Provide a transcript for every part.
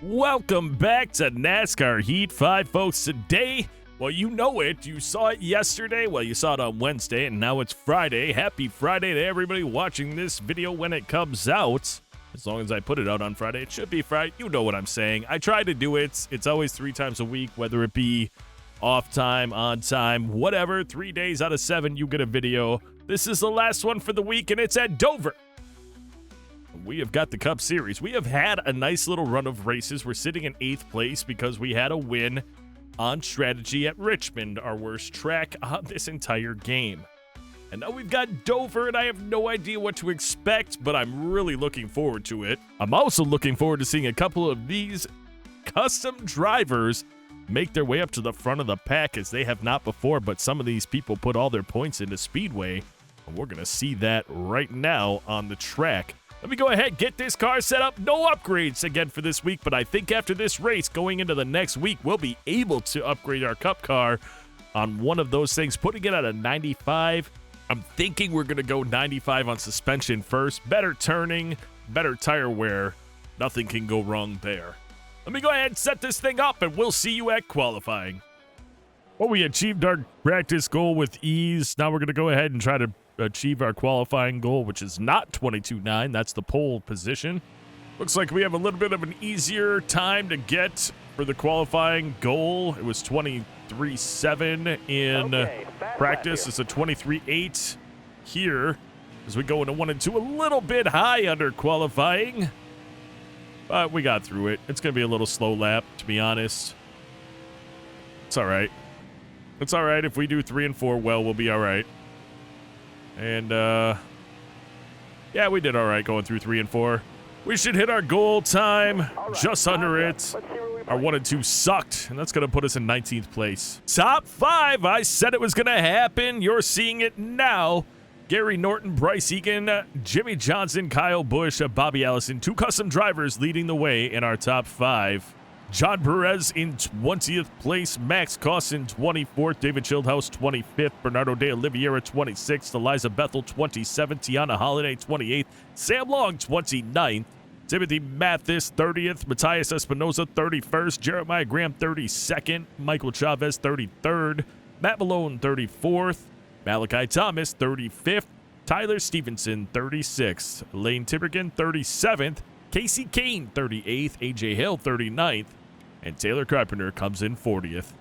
Welcome back to NASCAR Heat 5, folks. Today, well, you know it. You saw it yesterday. Well, you saw it on Wednesday, and now it's Friday. Happy Friday to everybody watching this video when it comes out. As long as I put it out on Friday, it should be Friday. You know what I'm saying. I try to do it. It's always 3 times a week, whether it be off time, on time, whatever. 3 days out of 7, you get a video. This is the last one for the week, and it's at Dover. We have got the Cup Series. We have had a nice little run of races. We're sitting in 8th place because we had a win on strategy at Richmond, our worst track on this entire game. And now we've got Dover, and I have no idea what to expect, but I'm really looking forward to it. I'm also looking forward to seeing a couple of these custom drivers make their way up to the front of the pack as they have not before, but some of these people put all their points into Speedway, and we're going to see that right now on the track. Let me go ahead, get this car set up. No upgrades again for this week, but I think after this race, going into the next week, we'll be able to upgrade our Cup car on one of those things, putting it at a 95. I'm thinking we're going to go 95 on suspension first. Better turning, better tire wear. Nothing can go wrong there. Let me go ahead and set this thing up, and we'll see you at qualifying. Well, we achieved our practice goal with ease. Now we're going to go ahead and try to achieve our qualifying goal, which is not 22.9. That's the pole position. Looks like we have a little bit of an easier time to get for the qualifying goal. It was 23.7 in practice. It's a 23.8 here as we go into 1 and 2. A little bit high under qualifying, but we got through it. It's going to be a little slow lap, to be honest. It's all right. It's all right. If we do 3 and 4 well, we'll be all right. And, yeah, we did all right going through 3 and 4. We should hit our goal time just under it. Our 1 and 2 sucked, and that's going to put us in 19th place. Top 5, I said it was going to happen. You're seeing it now. Gary Norton, Bryce Egan, Jimmy Johnson, Kyle Busch, Bobby Allison. 2 custom drivers leading the way in our top 5. John Perez in 20th place, Max Cosson 24th, David Childhouse 25th, Bernardo de Oliveira 26th, Eliza Bethel 27th, Tiana Holiday 28th, Sam Long 29th, Timothy Mathis 30th, Matthias Espinoza 31st, Jeremiah Graham 32nd, Michael Chavez 33rd, Matt Malone 34th, Malachi Thomas 35th, Tyler Stevenson 36th, Lane Timbergen 37th, Casey Kane 38th, AJ Hill 39th, and Taylor Carpenter comes in 40th.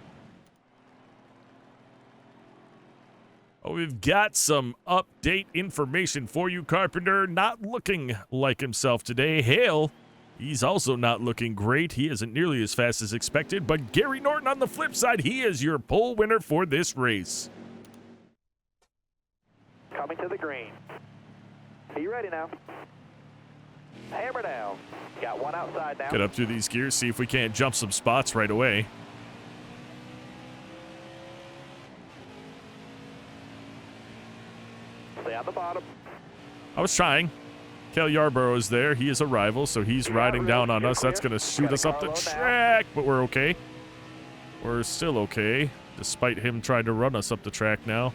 Oh, we've got some update information for you, Carpenter. Not looking like himself today. Hale, he's also not looking great. He isn't nearly as fast as expected, but Gary Norton on the flip side, he is your pole winner for this race. Coming to the green. Are you ready now? Hammer down. Got one outside now. Get up through these gears, see if we can't jump some spots right away. Stay on the bottom. I was trying. Cale Yarborough is there. He is a rival, so he's riding down on us. That's going to shoot us up the track, but we're okay. We're still okay, despite him trying to run us up the track now.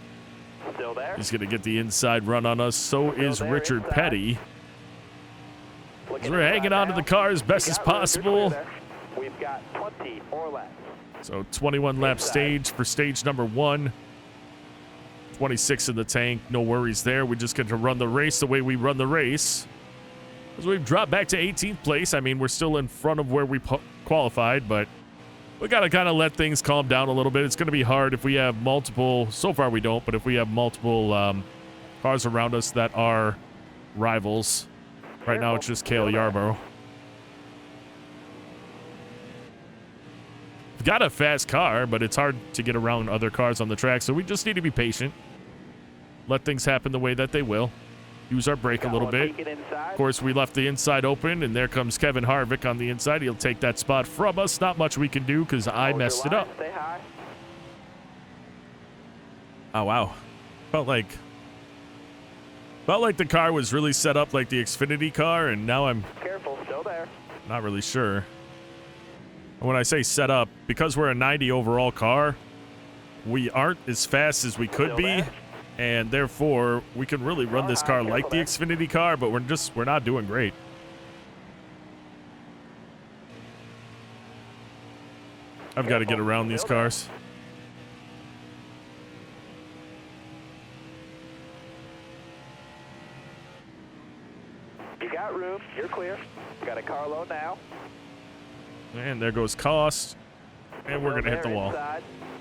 Still there. He's going to get the inside run on us. So is Richard Petty. As we're hanging on to the car as best as possible. We've got 20 more laps. So 21 lap stage for stage number 1. 26 in the tank. No worries there. We just get to run the race the way we run the race. As we've dropped back to 18th place. I mean, we're still in front of where we qualified, but we got to kind of let things calm down a little bit. It's going to be hard if we have multiple. So far we don't, but if we have multiple cars around us that are rivals. Right now, it's just Cale Yarborough. We've got a fast car, but it's hard to get around other cars on the track, so we just need to be patient. Let things happen the way that they will. Use our brake a little bit. Of course, we left the inside open, and there comes Kevin Harvick on the inside. He'll take that spot from us. Not much we can do because I messed it up. Oh, wow. Felt like the car was really set up like the Xfinity car, and now I'm Careful, still there. not really sure. And when I say set up, because we're a 90 overall car, we aren't as fast as we could be, and therefore we can really run this car like the Xfinity car, but we're not doing great. I've got to get around these cars. You got room. You're clear. Got a car load now. And there goes Cost. And we're going to hit the wall.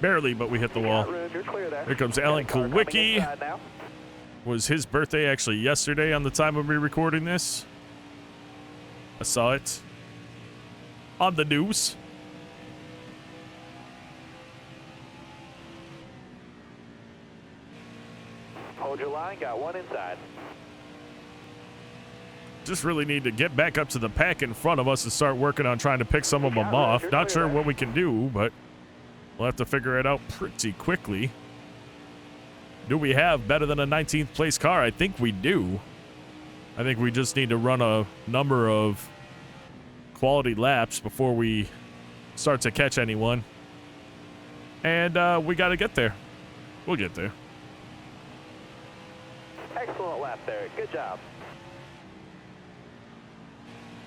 Barely, but we hit the wall. Here comes Alan Kowicki. Was his birthday actually yesterday on the time of me recording this? I saw it on the news. Hold your line. Got one inside. Just really need to get back up to the pack in front of us and start working on trying to pick some of them off. Not sure what we can do, but we'll have to figure it out pretty quickly. Do we have better than a 19th place car? I think we do. I think we just need to run a number of quality laps before we start to catch anyone. And we got to get there. We'll get there. Excellent lap there. Good job.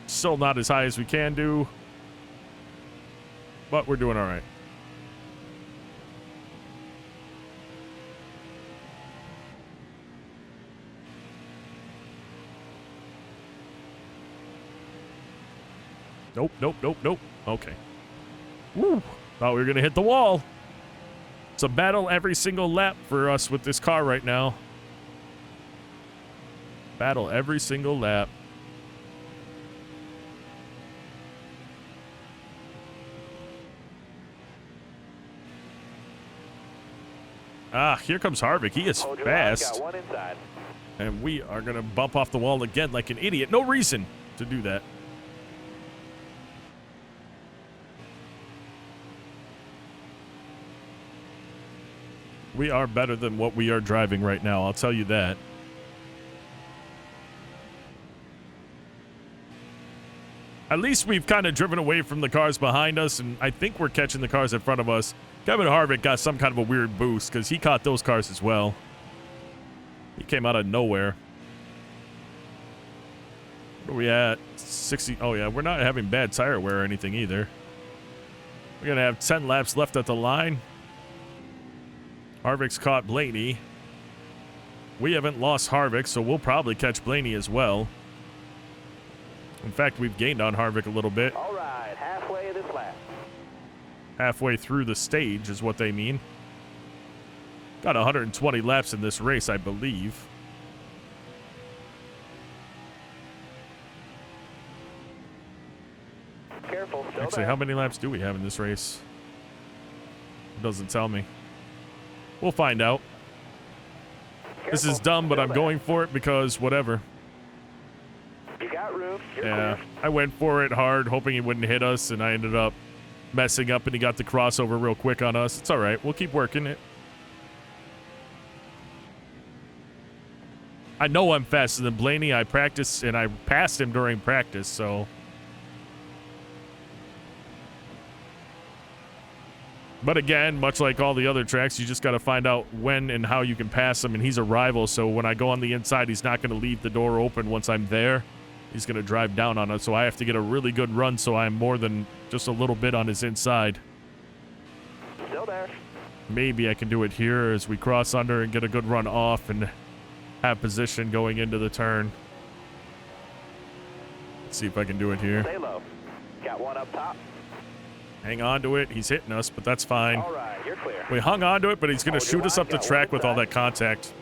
Still not as high as we can do, but we're doing all right. Nope, nope, nope, nope. Okay. Woo! Thought we were going to hit the wall. It's a battle every single lap for us with this car right now. Battle every single lap. Ah, here comes Harvick. He is fast. Got one inside. And we are going to bump off the wall again like an idiot. No reason to do that. We are better than what we are driving right now, I'll tell you that. At least we've kind of driven away from the cars behind us, and I think we're catching the cars in front of us. Kevin Harvick got some kind of a weird boost because he caught those cars as well. He came out of nowhere. Where are we at? 60. Oh, yeah, we're not having bad tire wear or anything either. We're going to have 10 laps left at the line. Harvick's caught Blaney. We haven't lost Harvick, so we'll probably catch Blaney as well. In fact, we've gained on Harvick a little bit. All right, halfway of this lap. Halfway through the stage is what they mean. Got 120 laps in this race, I believe. Careful. Actually, how many laps do we have in this race? It doesn't tell me. We'll find out. Careful. This is dumb, but I'm going for it because whatever. You got room. You're Yeah, clear. I went for it hard, hoping he wouldn't hit us, and I ended up messing up, and he got the crossover real quick on us. It's all right. We'll keep working it. I know I'm faster than Blaney. I practiced, and I passed him during practice, so. But again, much like all the other tracks, you just got to find out when and how you can pass him, and he's a rival, so when I go on the inside, he's not going to leave the door open once I'm there. He's going to drive down on us, so I have to get a really good run so I'm more than just a little bit on his inside. Still there. Maybe I can do it here as we cross under and get a good run off and have position going into the turn. Let's see if I can do it here. Stay low. Got one up top. Hang on to it. He's hitting us, but that's fine. All right, you're clear. We hung on to it, but he's going to shoot us up the track with all that contact.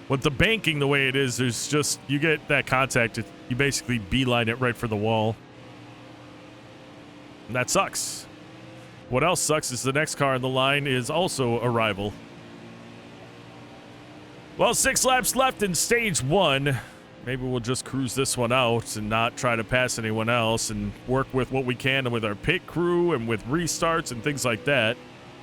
With the banking the way it is, there's just, you get that contact, you basically beeline it right for the wall. And that sucks. What else sucks is the next car in the line is also a rival. Well, 6 laps left in stage 1. Maybe we'll just cruise this one out and not try to pass anyone else and work with what we can with our pit crew and with restarts and things like that.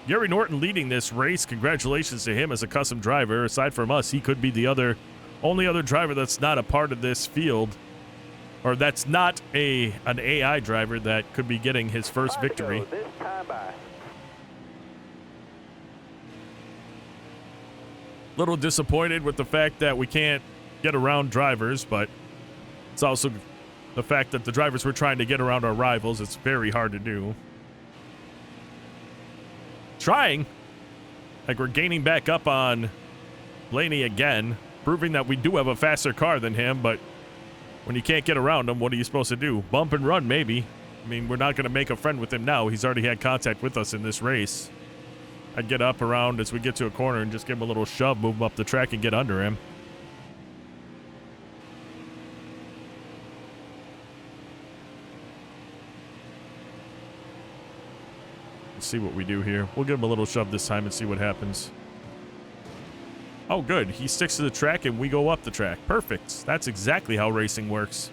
Gary Norton leading this race. Congratulations to him as a custom driver. Aside from us, he could be the only other driver that's not a part of this field, or that's not an AI driver that could be getting his first victory. This time by. Little disappointed with the fact that we can't get around drivers, but it's also the fact that the drivers we're trying to get around our rivals. It's very hard to do. trying. Like, we're gaining back up on Blaney again, proving that we do have a faster car than him, but when you can't get around him, what are you supposed to do? Bump and run, maybe. I mean, we're not going to make a friend with him now. He's already had contact with us in this race. I'd get up around as we get to a corner and just give him a little shove, move him up the track, and get under him. Let's see what we do here. We'll give him a little shove this time and see what happens. Oh, good. He sticks to the track and we go up the track. Perfect. That's exactly how racing works.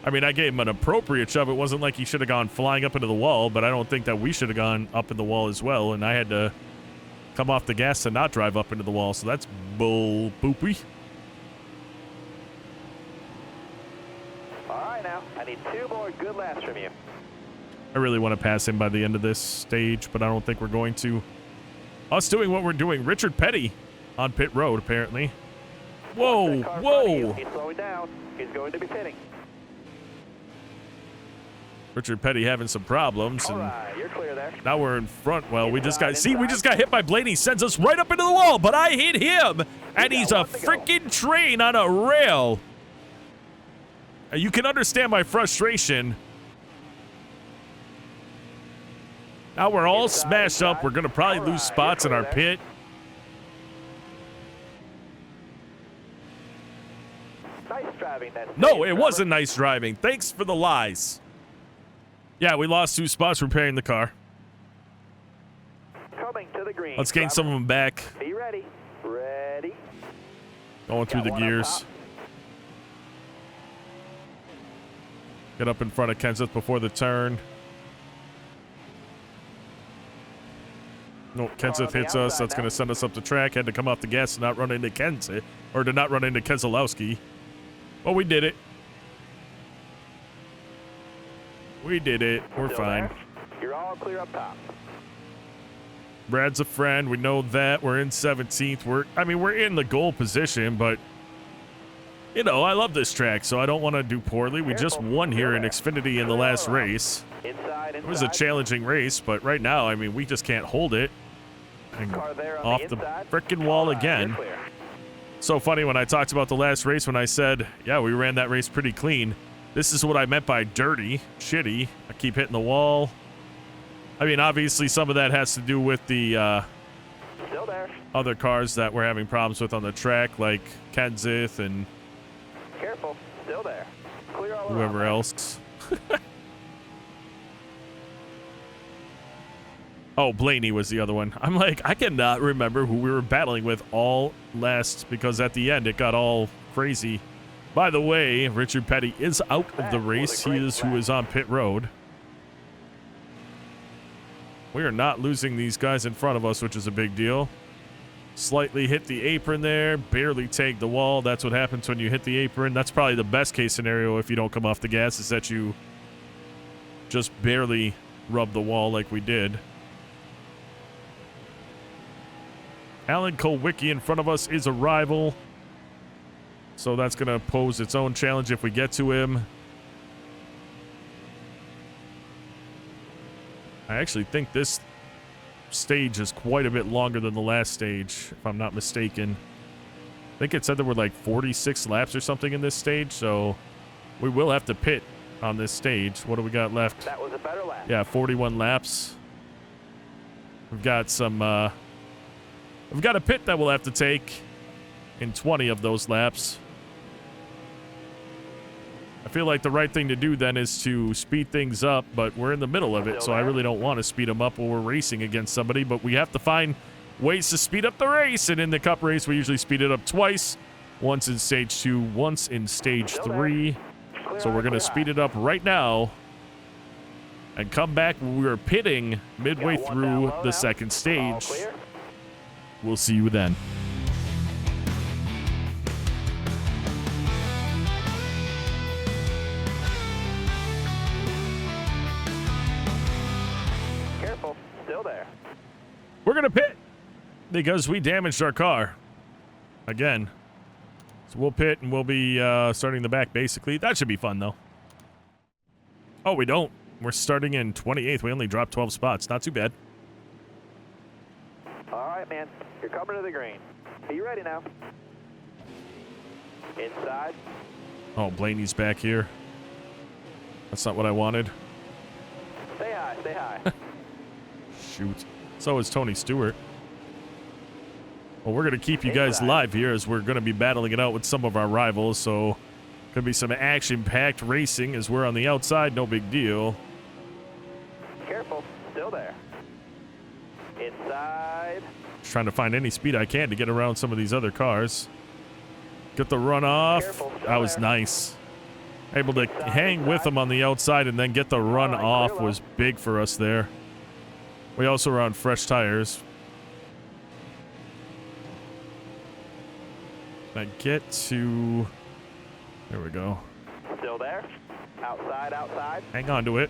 I mean, I gave him an appropriate shove. It wasn't like he should have gone flying up into the wall, but I don't think that we should have gone up in the wall as well, and I had to come off the gas to not drive up into the wall, so that's bull poopy. All right, now. I need 2 more good laps from you. I really want to pass him by the end of this stage, but I don't think we're going to. Us doing what we're doing. Richard Petty on pit road, apparently. Whoa, whoa. He's slowing down. He's going to be pitting. Richard Petty having some problems. All and right, you're clear there. now we're in front. Well, we just got hit by Blaney. Sends us right up into the wall, but I hit him, and he's a freaking train on a rail. You can understand my frustration. Now we're all smashed up. We're going to probably lose spots in our pit. Nice driving then. No, it wasn't nice driving. Thanks for the lies. Yeah, we lost 2 spots repairing the car. Coming to the green. Let's gain some of them back. Be ready. Ready. Going through the gears. Get up in front of Kenseth before the turn. No, Kenseth hits us. That's going to send us up the track. Had to come off the gas to not run into Kenseth, or to not run into Keselowski. Well, we did it. We did it. We're fine. You're all clear up top. Brad's a friend. We know that. We're in 17th. We're in the goal position, but you know, I love this track, so I don't want to do poorly. We just won here in Xfinity in the last race. It was a challenging race, but right now, I mean, we just can't hold it. And off the frickin' wall again. So funny when I talked about the last race when I said, yeah, we ran that race pretty clean. This is what I meant by dirty, shitty. I keep hitting the wall. I mean, obviously some of that has to do with the other cars that we're having problems with on the track, like Kenseth and careful, still there. Clear all whoever else. Oh, Blaney was the other one. I'm like, I cannot remember who we were battling with all last, because at the end it got all crazy. By the way, Richard Petty is out of the race. He is who is on pit road. We are not losing these guys in front of us, which is a big deal. Slightly hit the apron there, barely take the wall. That's what happens when you hit the apron. That's probably the best case scenario if you don't come off the gas, is that you just barely rub the wall like we did. Alan Kulwicki in front of us is a rival, so that's going to pose its own challenge if we get to him. I actually think this stage is quite a bit longer than the last stage, if I'm not mistaken. I think it said there were like 46 laps or something in this stage, so we will have to pit on this stage. What do we got left? That was a better lap. Yeah, 41 laps. We've got some, we've got a pit that we'll have to take in 20 of those laps. I feel like the right thing to do then is to speed things up, but we're in the middle of it, so I really don't want to speed them up when we're racing against somebody, but we have to find ways to speed up the race, and in the Cup race, we usually speed it up twice. Once in Stage 2, once in Stage 3. So we're going to speed it up right now and come back when we are pitting midway through the second stage. We'll see you then. Careful, still there. We're going to pit because we damaged our car again. So we'll pit and we'll be starting the back basically. That should be fun though. Oh, we don't. We're starting in 28th. We only dropped 12 spots. Not too bad. All right, man. You're coming to the green. Are you ready now? Inside. Oh, Blaney's back here. That's not what I wanted. Stay high, stay high. Shoot. So is Tony Stewart. Well, we're going to keep you guys live here as we're going to be battling it out with some of our rivals. So, could be some action-packed racing as we're on the outside. No big deal. Careful. Still there. Inside. Just trying to find any speed I can to get around some of these other cars. Get the run off. Careful, That was there. nice. Able to Inside, hang with them on the outside and then get the run right, off clear was big for us there. We also were on fresh tires. I get to... There we go. Still there. Outside, outside. Hang on to it.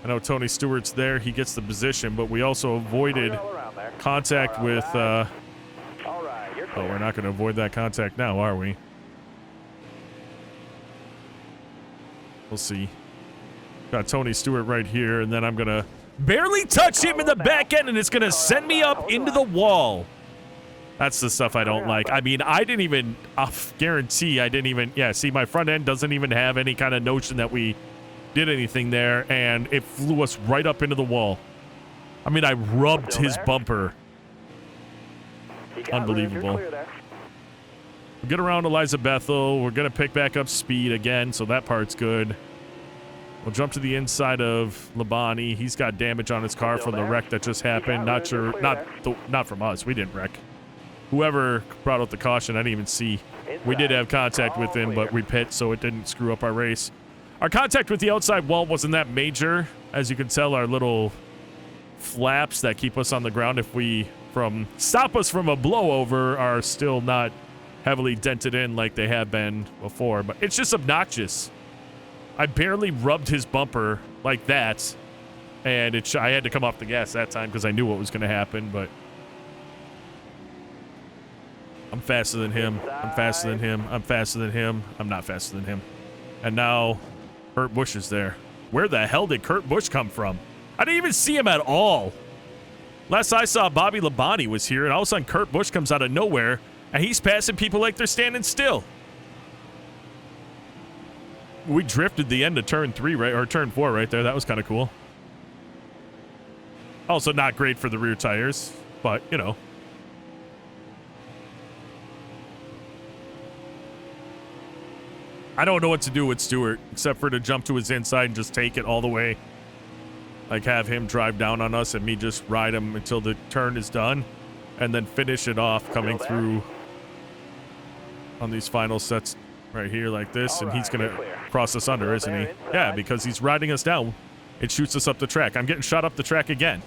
I know Tony Stewart's there. He gets the position, but we also avoided All around there. contact Car with... outside. All right, you're Oh, clear. we're not going to avoid that contact now, are we? We'll see. Got Tony Stewart right here, and then I'm going to barely touch him in the back end, and it's going to send me up into the wall. That's the stuff I don't like. I mean, I didn't even, I'll guarantee I didn't even, yeah, see, my front end doesn't even have any kind of notion that we did anything there, and it flew us right up into the wall. I mean, I rubbed Still his there? bumper. You got room, Unbelievable. you're clear there. We get around Eliza Bethel. We're going to pick back up speed again, so that part's good. We'll jump to the inside of Labani. He's got damage on his car from the wreck that just happened. Not sure, not from us. We didn't wreck. Whoever brought out the caution, I didn't even see. We did have contact with him, but we pit, so it didn't screw up our race. Our contact with the outside wall wasn't that major. As you can tell, our little flaps that keep us on the ground stop us from a blowover are still not heavily dented in like they have been before, but it's just obnoxious. I barely rubbed his bumper like that, and I had to come off the gas that time because I knew what was going to happen, but I'm faster than him. I'm faster than him. I'm faster than him. I'm not faster than him. And now Kurt Busch is there. Where the hell did Kurt Busch come from? I didn't even see him at all. Last I saw, Bobby Labonte was here, and all of a sudden Kurt Busch comes out of nowhere, and he's passing people like they're standing still. We drifted the end of turn 3, right, or turn 4 right there. That was kind of cool. Also not great for the rear tires, but, you know. I don't know what to do with Stewart, except for to jump to his inside and just take it all the way. Like, have him drive down on us and me just ride him until the turn is done, and then finish it off coming through on these final sets right here like this, and he's going to cross us under, isn't he? Yeah, because he's riding us down. It shoots us up the track. I'm getting shot up the track again.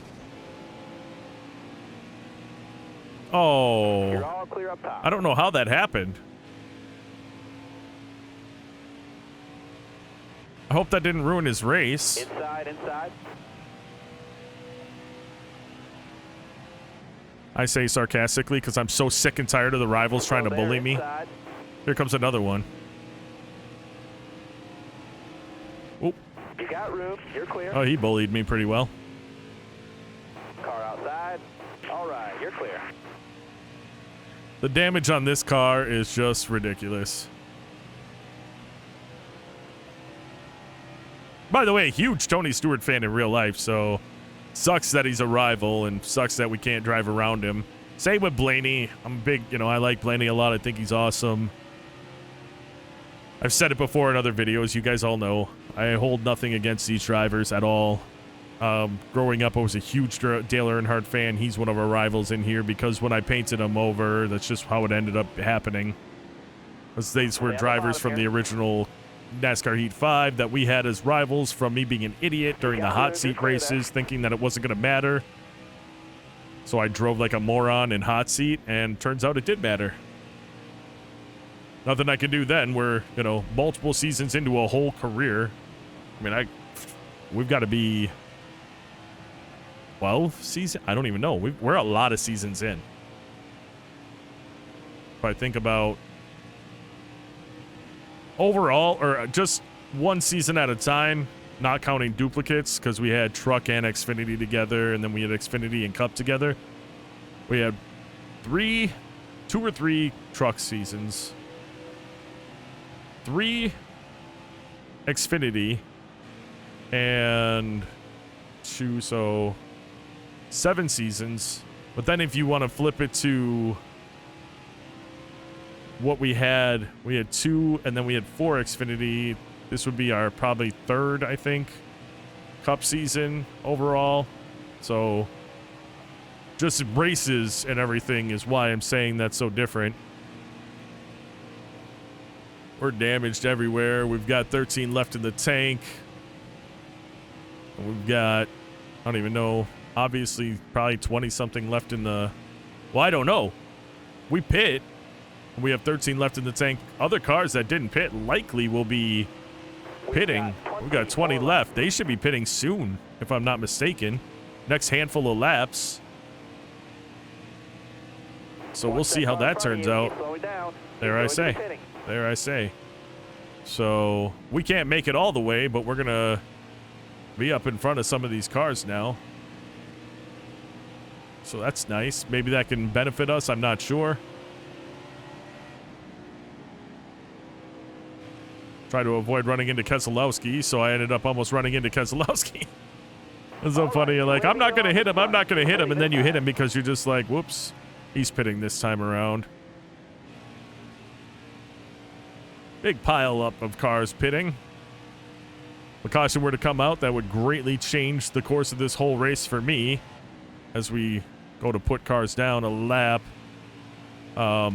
Oh. You're all clear up top. I don't know how that happened. I hope that didn't ruin his race. Inside, inside. I say sarcastically because I'm so sick and tired of the rivals trying to bully me. Inside. Here comes another one. Oop. You got room. You're clear. Oh, he bullied me pretty well. Car outside. All right, you're clear. The damage on this car is just ridiculous. By the way, huge Tony Stewart fan in real life, so sucks that he's a rival and sucks that we can't drive around him. Same with Blaney. I'm big, I like Blaney a lot. I think he's awesome. I've said it before in other videos. You guys all know. I hold nothing against these drivers at all. Growing up, I was a huge Dale Earnhardt fan. He's one of our rivals in here because when I painted him over, that's just how it ended up happening. Because these were drivers from the original NASCAR Heat 5 that we had as rivals from me being an idiot during the hot seat races, thinking that it wasn't going to matter. So I drove like a moron in hot seat, and turns out it did matter. Nothing I can do then. We're, multiple seasons into a whole career. I mean, we've got to be 12 seasons? I don't even know. We're a lot of seasons in. If I think about overall, or just one season at a time, not counting duplicates, because we had Truck and Xfinity together, and then we had Xfinity and Cup together. We had two or three truck seasons, 3 Xfinity, and 2, so 7 seasons. But then if you want to flip it to what we had 2, and then we had 4 Xfinity. This would be our probably 3rd, I think, Cup season overall. So just races and everything is why I'm saying that's so different. We're damaged everywhere. We've got 13 left in the tank. And we've got, I don't even know, obviously probably 20-something left in the... Well, I don't know. We pit. We have 13 left in the tank. Other cars that didn't pit likely will be pitting. We've got 20 left. They should be pitting soon, if I'm not mistaken. Next handful of laps. So we'll see how that turns out. There I say. There I say. So we can't make it all the way, but we're going to be up in front of some of these cars now. So that's nice. Maybe that can benefit us. I'm not sure. Try to avoid running into Keselowski, so I ended up almost running into Keselowski. It's so funny. You're like, I'm not going to hit him. I'm not going to hit him. And then you hit him because you're just like, whoops, he's pitting this time around. Big pile up of cars pitting. If caution were to come out, that would greatly change the course of this whole race for me as we go to put cars down a lap. I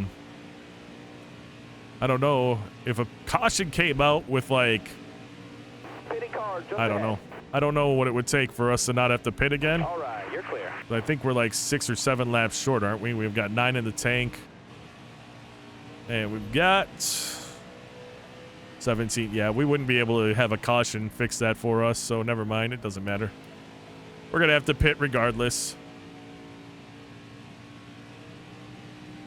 don't know if a caution came out with like, I don't know. I don't know what it would take for us to not have to pit again. All right, you're clear. But I think we're like 6 or 7 laps short, aren't we? We've got 9 in the tank. And we've got 17. Yeah, we wouldn't be able to have a caution fix that for us, so never mind. It doesn't matter. We're going to have to pit regardless.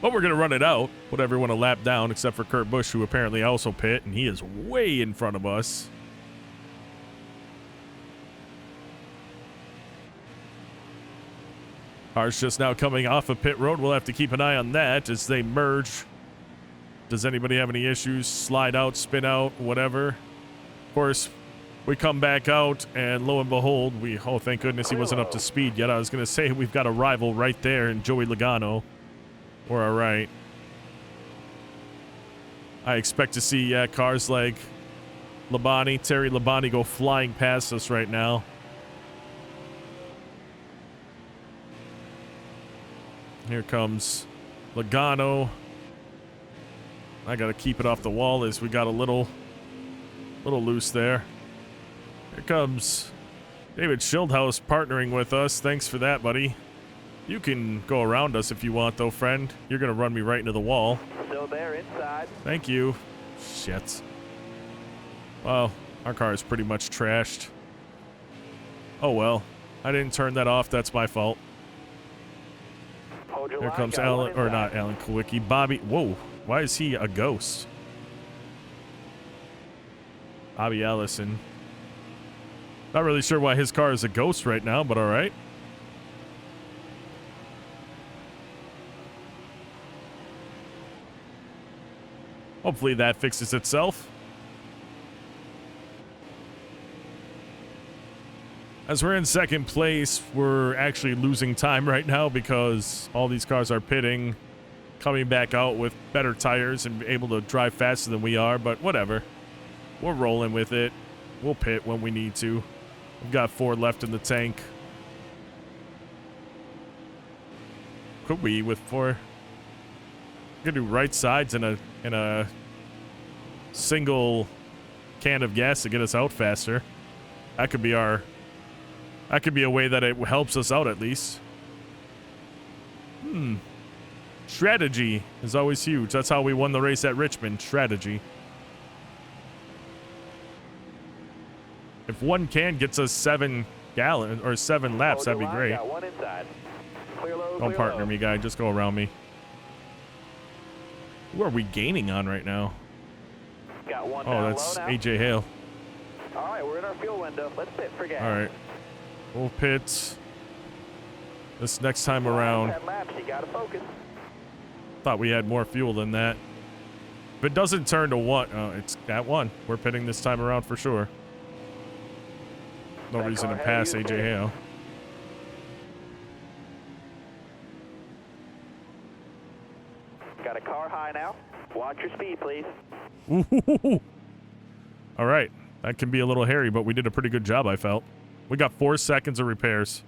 But we're going to run it out, put everyone a lap down, except for Kurt Busch, who apparently also pit, and he is way in front of us. Cars just now coming off of pit road. We'll have to keep an eye on that as they merge. Does anybody have any issues? Slide out, spin out, whatever. Of course, we come back out, and lo and behold, oh, thank goodness he wasn't up to speed yet. I was going to say we've got a rival right there in Joey Logano. We're all right. I expect to see cars like Terry Labonte go flying past us right now. Here comes Logano. I got to keep it off the wall as we got a little loose there. Here comes David Schildhouse partnering with us. Thanks for that, buddy. You can go around us if you want, though, friend. You're going to run me right into the wall. Still there inside. Thank you. Shit. Well, our car is pretty much trashed. Oh, well. I didn't turn that off. That's my fault. Here comes Alan, or not Alan Kulwicki. Bobby. Whoa. Why is he a ghost? Bobby Allison. Not really sure why his car is a ghost right now, but all right. Hopefully that fixes itself. As we're in second place, we're actually losing time right now because all these cars are pitting, coming back out with better tires and able to drive faster than we are, but whatever. We're rolling with it. We'll pit when we need to. We've got 4 left in the tank. Could we with 4? We could do right sides in a single can of gas to get us out faster. That could be a way that it helps us out at least. Strategy is always huge. That's how we won the race at Richmond. Strategy. If one can gets us 7 gallons or 7 laps, that'd be great. Don't partner me, guy. Just go around me. Who are we gaining on right now? Oh, that's AJ Hale. All right, we're in our fuel window. Let's pit for gas. All right. We'll pit. This next time around. 10 laps, you gotta focus. Thought we had more fuel than that. If it doesn't turn to 1, it's at 1. We're pitting this time around for sure. No reason to pass AJ Hale. Got a car high now. Watch your speed, please. Ooh. All right. That can be a little hairy, but we did a pretty good job, I felt. We got 4 seconds of repairs.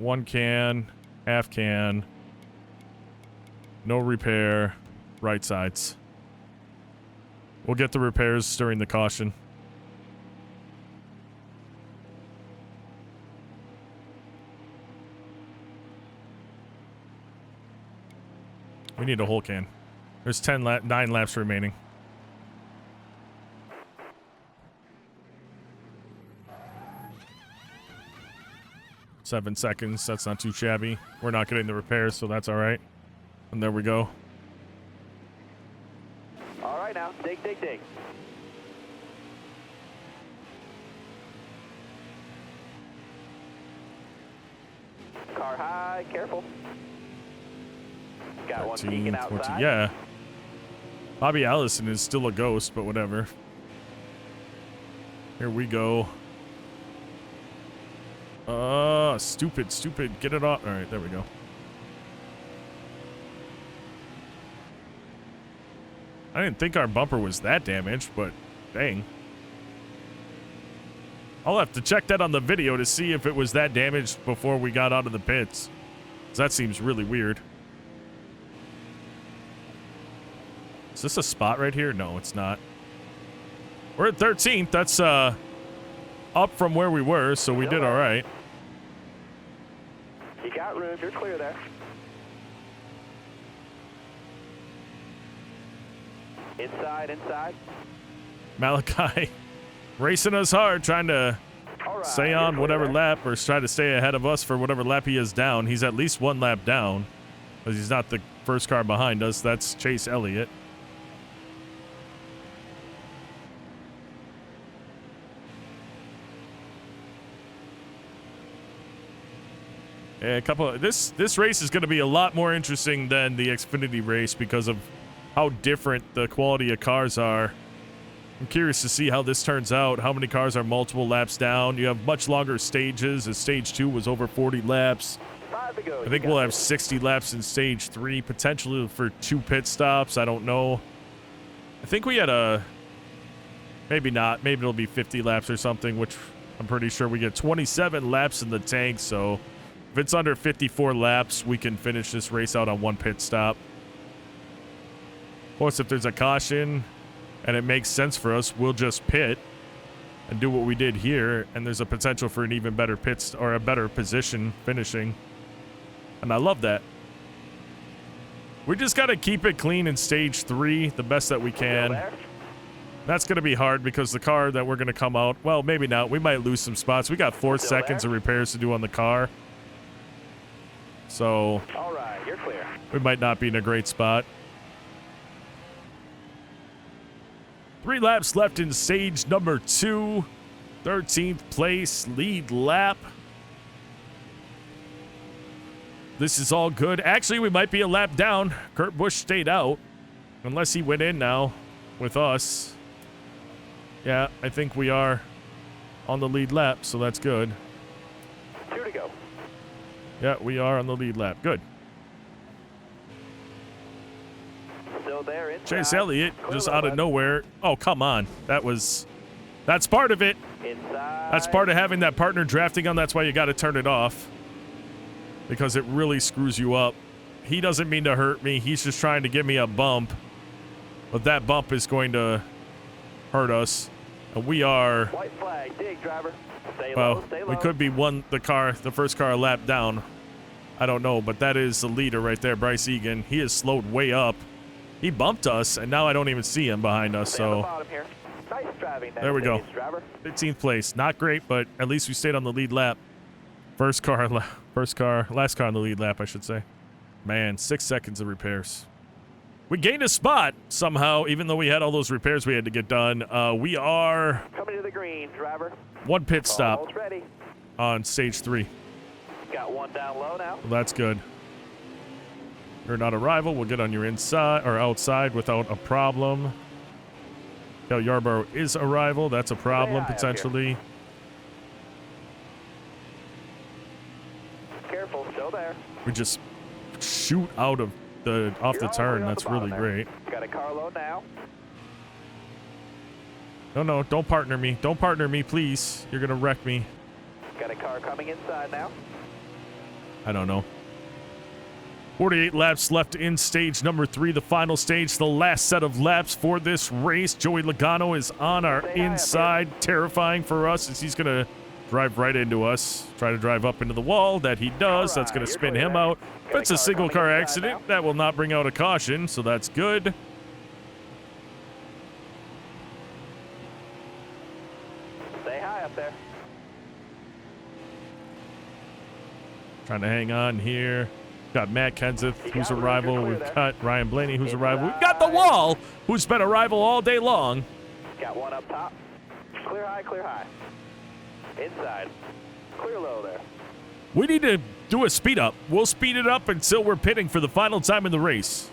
1 can, half can. No repair. Right sides. We'll get the repairs during the caution. We need a whole can. There's 9 laps remaining. Seven seconds. That's not too shabby. We're not getting the repairs, so that's all right. And there we go. All right, now. Dig, dig, dig. Car high. Careful. Got one peeking outside. Yeah. Bobby Allison is still a ghost, but whatever. Here we go. Stupid. Get it off. All right, there we go. I didn't think our bumper was that damaged, but dang. I'll have to check that on the video to see if it was that damaged before we got out of the pits. 'Cause that seems really weird. Is this a spot right here? No, it's not. We're at 13th. That's up from where we were, so we did all right. You got room. You're clear there. Inside. Malachi racing us hard, trying to stay on whatever lap or try to stay ahead of us for whatever lap he is down. He's at least 1 lap down because he's not the first car behind us. That's Chase Elliott. Yeah, this race is going to be a lot more interesting than the Xfinity race because of how different the quality of cars are. I'm curious to see how this turns out. How many cars are multiple laps down? You have much longer stages, as stage 2 was over 40 laps. I think we'll have 60 laps in stage 3, potentially for 2 pit stops. I don't know. I think we had maybe not. Maybe it'll be 50 laps or something, which I'm pretty sure we get 27 laps in the tank. So if it's under 54 laps, we can finish this race out on 1 pit stop. Of course, if there's a caution and it makes sense for us, we'll just pit and do what we did here, and there's a potential for an even better or a better position finishing. And I love that. We just got to keep it clean in stage 3 the best that we can. That's going to be hard because the car that we're going to come out, well, maybe not. We might lose some spots. We got 4 seconds of repairs to do on the car. So all right, you're clear. We might not be in a great spot. 3 laps left in stage number 2. 13th place, lead lap. This is all good. Actually, we might be a lap down. Kurt Busch stayed out. Unless he went in now with us. Yeah, I think we are on the lead lap, so that's good. 2 to go. Yeah, we are on the lead lap. Good. Still there inside. Chase Elliott just out of nowhere. Oh, come on. That's part of it. Inside. That's part of having that partner drafting on. That's why you got to turn it off. Because it really screws you up. He doesn't mean to hurt me. He's just trying to give me a bump. But that bump is going to hurt us. And we are... White flag. Dig, driver. Stay well, low, stay low. We could be the first car a lap down. I don't know, but that is the leader right there, Bryce Egan. He is slowed way up. He bumped us, and now I don't even see him behiing us. Stay on the So bottom here. Nice driving there we go. Driver. 15th place. Not great, but at least we stayed on the lead lap. Last car on the lead lap, I should say. Man, 6 seconds of repairs. We gained a spot somehow, even though we had all those repairs we had to get done. We are coming to the green, driver. 1 pit stop Almost ready. on stage 3. Got one down low now. Well, that's good. You're not arrival. We'll get on your inside or outside without a problem. Cal Yarborough is arrival. That's a problem potentially. Careful, still there. We just shoot out of the off the turn. That's really great. Got a car low now. No, don't partner me. Don't partner me, please. You're gonna wreck me. Got a car coming inside now. I don't know. 48 laps left in stage number 3, the final stage, the last set of laps for this race. Joey Logano is on our inside, terrifying for us as he's gonna drive right into us. Try to drive up into the wall. That he does. That's gonna spin him out. If it's a single car accident, that will not bring out a caution, so that's good. Stay high up there. Trying to hang on here. Got Matt Kenseth, who's a rival. We've got Ryan Blaney, who's a rival. We've got the Wall, who's been a rival all day long. Got one up top. Clear high, clear high. Inside. Clear low there. We need to do a speed up. We'll speed it up until we're pitting for the final time in the race.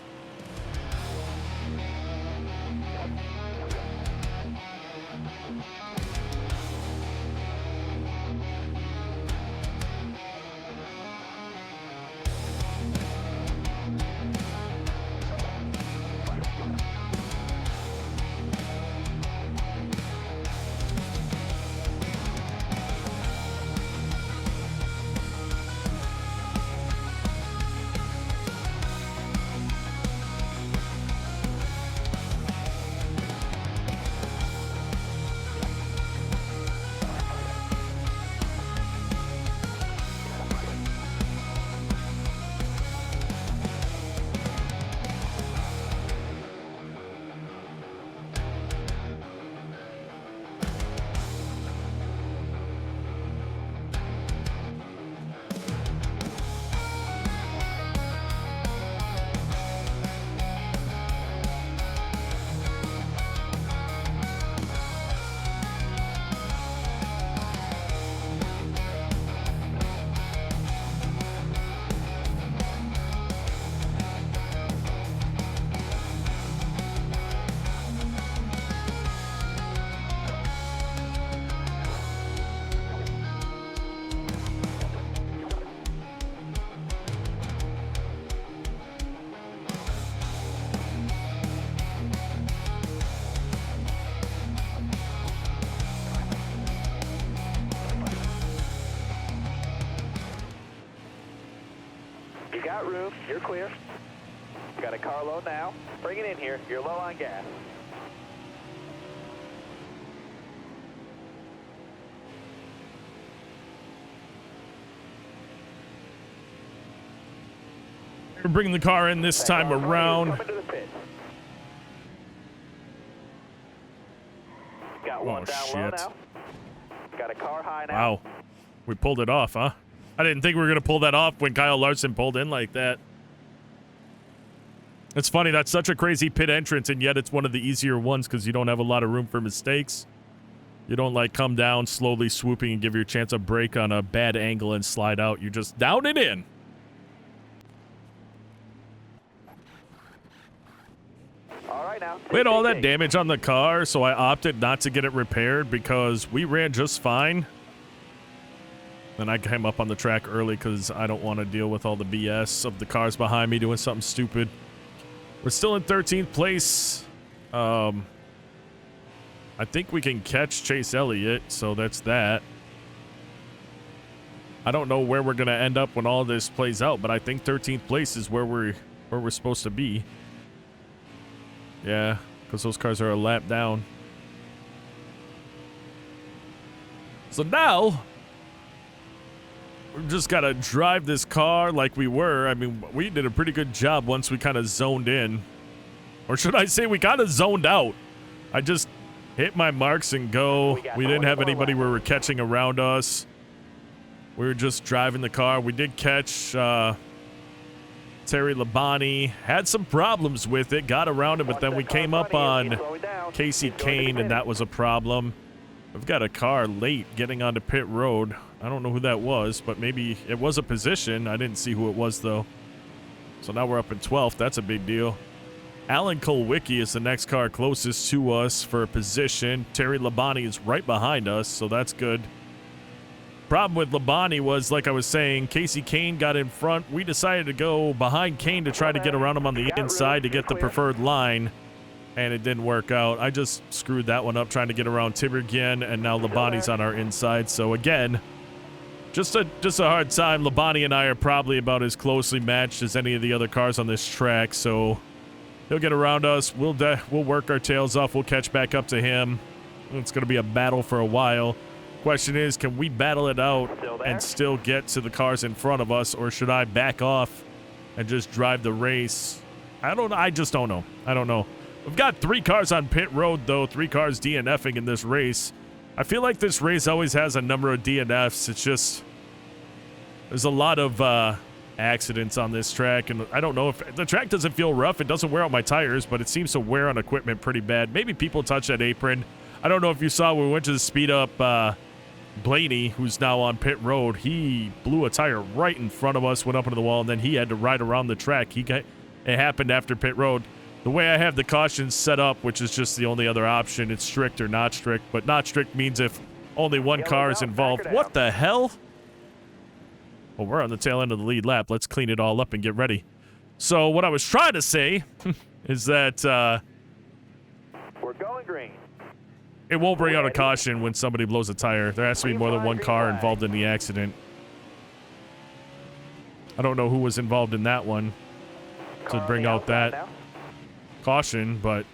You got room. You're clear. Got a car low now. Bring it in here. You're low on gas. We're bringing the car in this time around. Coming to the pit. Got one down low now. Got a car high now. Wow. We pulled it off, huh? I didn't think we were going to pull that off when Kyle Larson pulled in like that. It's funny, that's such a crazy pit entrance, and yet it's one of the easier ones because you don't have a lot of room for mistakes. You don't, like, come down slowly swooping and give your chance a break on a bad angle and slide out. You just down and in. All right now. We had all that damage on the car, so I opted not to get it repaired because we ran just fine. Then I came up on the track early because I don't want to deal with all the BS of the cars behind me doing something stupid. We're still in 13th place. I think we can catch Chase Elliott, so that's that. I don't know where we're going to end up when all this plays out, but I think 13th place is where we're supposed to be. Yeah, because those cars are a lap down. So now, we just got to drive this car like we were. I mean, we did a pretty good job once we kind of zoned in. Or should I say we kind of zoned out. I just hit my marks and go. We didn't have anybody we were catching around us. We were just driving the car. We did catch Terry Labonte. Had some problems with it. Got around it, but then we came up on Casey Kane, and that was a problem. We've got a car late getting onto pit road. I don't know who that was, but maybe it was a position. I didn't see who it was, though. So now we're up in 12th. That's a big deal. Alan Kulwicki is the next car closest to us for a position. Terry Labonte is right behind us, so that's good. Problem with Labonte was, like I was saying, Casey Kane got in front. We decided to go behind Kane to try to get around him on the inside to get the preferred line, and it didn't work out. I just screwed that one up trying to get around Tiberghien, and now Labonte's on our inside. So again, just a hard time. Labonte and I are probably about as closely matched as any of the other cars on this track, so he'll get around us. We'll work our tails off. We'll catch back up to him. It's going to be a battle for a while. Question is, can we battle it out and still get to the cars in front of us, or should I back off and just drive the race? I don't know. I just don't know. I don't know. We've got 3 cars on pit road, though. 3 cars DNFing in this race. I feel like this race always has a number of DNFs. It's just, there's a lot of accidents on this track, and I don't know if the track doesn't feel rough. It doesn't wear out my tires, but it seems to wear on equipment pretty bad. Maybe people touch that apron. I don't know if you saw when we went to the speed up Blaney, who's now on pit road. He blew a tire right in front of us, went up into the wall, and then he had to ride around the track. It happened after pit road. The way I have the cautions set up, which is just the only other option, it's strict or not strict, but not strict means if only one car is involved. What the hell? Well, we're on the tail end of the lead lap. Let's clean it all up and get ready. So what I was trying to say is that we're going green. It won't bring out a caution when somebody blows a tire. There has to be more than one car involved in the accident. I don't know who was involved in that one to bring out that caution, but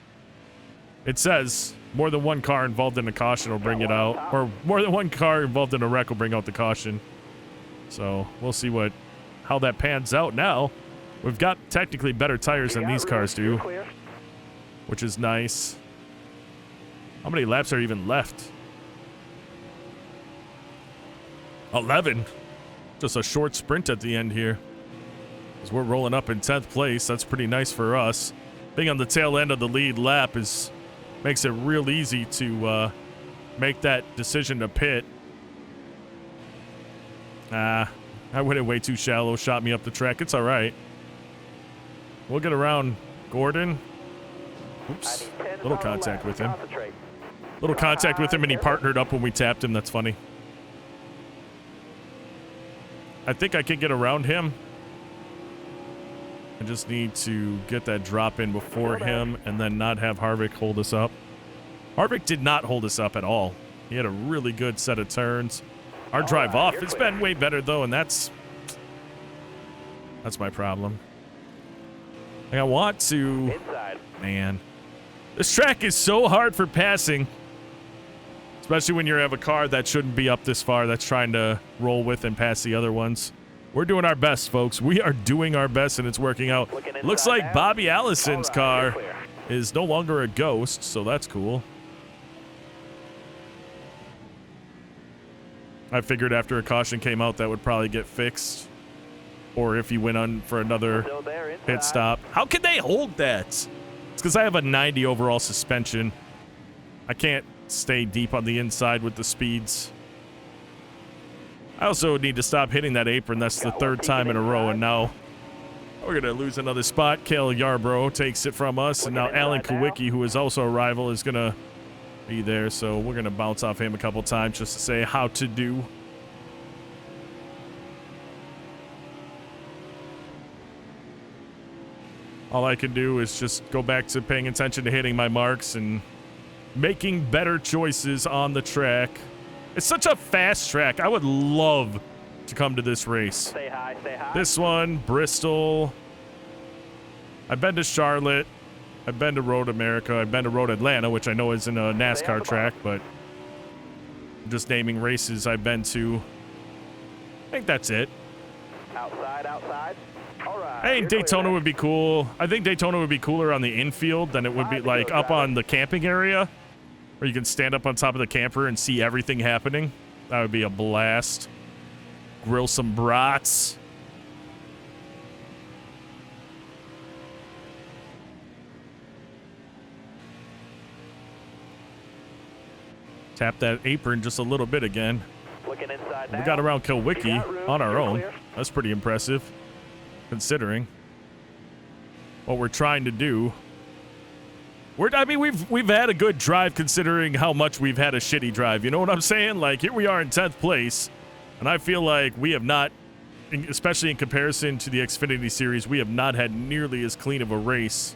it says more than one car involved in a caution will bring it out, or more than one car involved in a wreck will bring out the caution. So we'll see how that pans out now. We've got technically better tires than these cars do, which is nice. How many laps are even left? 11. Just a short sprint at the end here. As we're rolling up in 10th place. That's pretty nice for us. Being on the tail end of the lead lap makes it real easy to make that decision to pit. I went in way too shallow, shot me up the track. It's all right. We'll get around Gordon. Oops. Little contact with him. Little contact with him, and he partnered up when we tapped him. That's funny. I think I can get around him. I just need to get that drop in before him and then not have Harvick hold us up. Harvick did not hold us up at all. He had a really good set of turns. Our drive off, it's been way better, though, and that's my problem. Like, I want to... Man. This track is so hard for passing. Especially when you have a car that shouldn't be up this far that's trying to roll with and pass the other ones. We're doing our best, folks. We are doing our best, and it's working out. Looks like Bobby Allison's car is no longer a ghost, so that's cool. I figured after a caution came out that would probably get fixed. Or if he went on for another pit stop. How can they hold that? It's because I have a 90 overall suspension. I can't stay deep on the inside with the speeds. I also need to stop hitting that apron. That's the 3rd time in a row, and now we're going to lose another spot. Cale Yarbrough takes it from us, and now Alan Kulwicki, who is also a rival, is going to be there, so we're going to bounce off him a couple times just to say how to do. All I can do is just go back to paying attention to hitting my marks and making better choices on the track. It's such a fast track. I would love to come to this race. Say hi, say hi. This one, Bristol. I've been to Charlotte. I've been to Road America. I've been to Road Atlanta, which I know isn't a NASCAR track, but I'm just naming races I've been to. I think that's it. Outside. All right. Hey, Daytona would be cool. I think Daytona would be cooler on the infield than it would be like up on the camping area, where you can stand up on top of the camper and see everything happening. That would be a blast. Grill some brats. Tap that apron just a little bit again. Looking inside now. We got around Kilwicki on our own. Clear. That's pretty impressive, considering what we're trying to do. We've had a good drive considering how much we've had a shitty drive. You know what I'm saying? Like, here we are in 10th place, and I feel like we have not, especially in comparison to the Xfinity Series, we have not had nearly as clean of a race.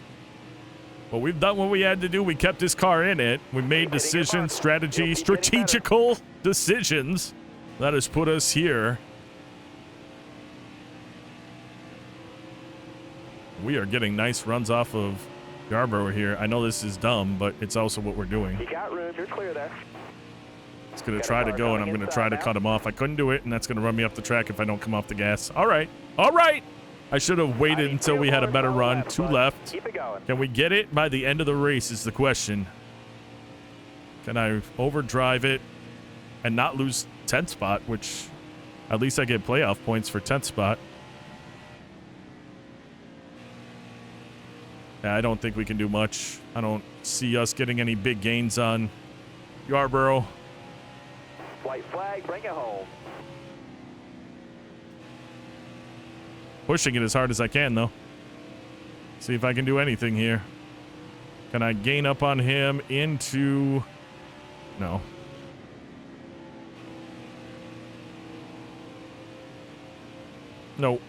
But we've done what we had to do. We kept this car in it. We made decisions, strategical decisions that has put us here. We are getting nice runs off of Yarborough here. I know this is dumb, but it's also what we're doing. You got room. You're clear there. It's going to try to go, and I'm going to try to cut him off. I couldn't do it, and that's going to run me off the track if I don't come off the gas. All right. All right. I should have waited until we had a better run. 2 left. Keep it going. Can we get it by the end of the race is the question. Can I overdrive it and not lose 10th spot, which at least I get playoff points for 10th spot. Yeah, I don't think we can do much. I don't see us getting any big gains on Yarborough. White flag, bring it home. Pushing it as hard as I can, though. See if I can do anything here. Can I gain up on him into... No. Nope.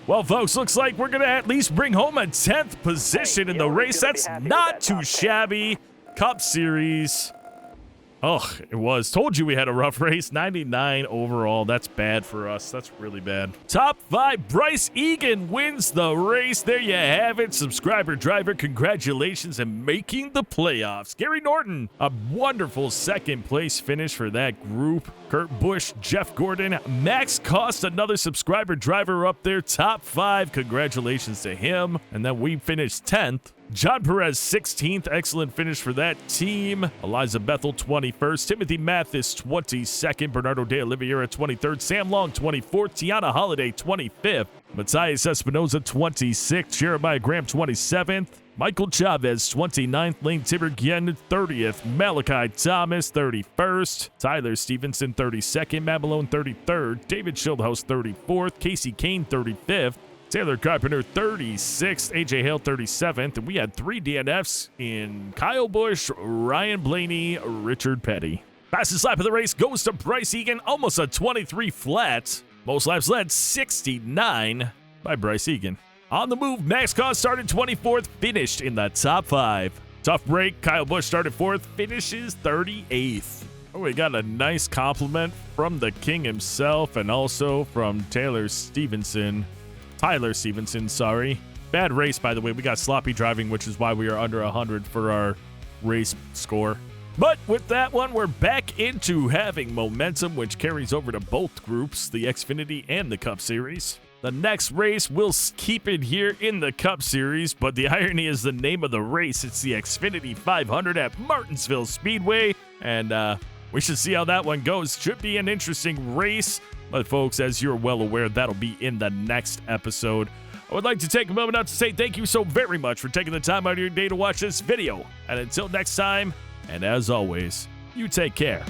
Well, folks, looks like we're going to at least bring home a 10th position in the race. That's not too shabby. Cup Series. Oh, it was. Told you we had a rough race. 99 overall. That's bad for us. That's really bad. Top 5, Bryce Egan wins the race. There you have it. Subscriber driver, congratulations on making the playoffs. Gary Norton, a wonderful second place finish for that group. Kurt Busch, Jeff Gordon, Max Cost, another subscriber driver up there. Top 5. Congratulations to him. And then we finished 10th. John Perez, 16th. Excellent finish for that team. Eliza Bethel, 21st. Timothy Mathis, 22nd. Bernardo de Oliveira, 23rd. Sam Long, 24th. Tiana Holiday, 25th. Matthias Espinoza, 26th. Jeremiah Graham, 27th. Michael Chavez, 29th. Lane Tiberghien, 30th. Malachi Thomas, 31st. Tyler Stevenson, 32nd. Matt Malone, 33rd. David Schildhaus, 34th. Casey Kane, 35th. Taylor Carpenter, 36th. AJ Hale, 37th. And we had 3 DNFs in Kyle Busch, Ryan Blaney, Richard Petty. Fastest lap of the race goes to Bryce Egan, almost a 23 flat. Most laps led, 69 by Bryce Egan. On the move, Max Cost started 24th, finished in the top 5. Tough break, Kyle Busch started 4th, finishes 38th. Oh, we got a nice compliment from the king himself and also from Tyler Stevenson, sorry. Bad race, by the way. We got sloppy driving, which is why we are under 100 for our race score. But with that one, we're back into having momentum, which carries over to both groups, the Xfinity and the Cup Series. The next race, we'll keep it here in the Cup Series, but the irony is the name of the race. It's the Xfinity 500 at Martinsville Speedway, and we should see how that one goes. Should be an interesting race. But folks, as you're well aware, that'll be in the next episode. I would like to take a moment out to say thank you so very much for taking the time out of your day to watch this video. And until next time, and as always, you take care.